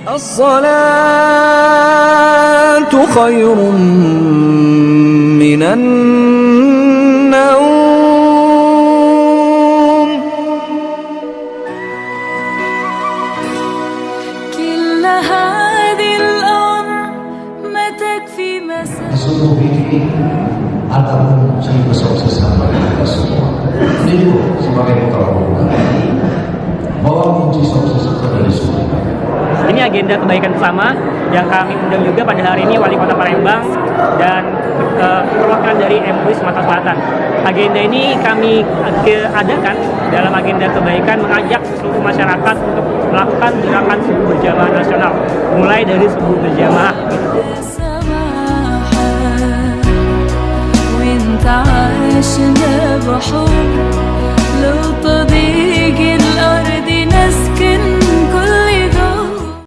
الصلاة خير من النوم. كل هذه الأمر ما تكفي مساء. Sesungguhnya ataupun saya besar sesama kita semua. Ini sebagai pertolongan bahwa mujizat sesuatu dari surga. Ini agenda kebaikan bersama yang kami undang juga pada hari ini Wali Kota Palembang dan perwakilan dari MUI Sumatera Selatan. Agenda ini kami adakan dalam agenda kebaikan mengajak seluruh masyarakat untuk melakukan gerakan subuh berjamaah nasional, mulai dari subuh berjamaah. عشنا بحب لو تضيق الأرض نسي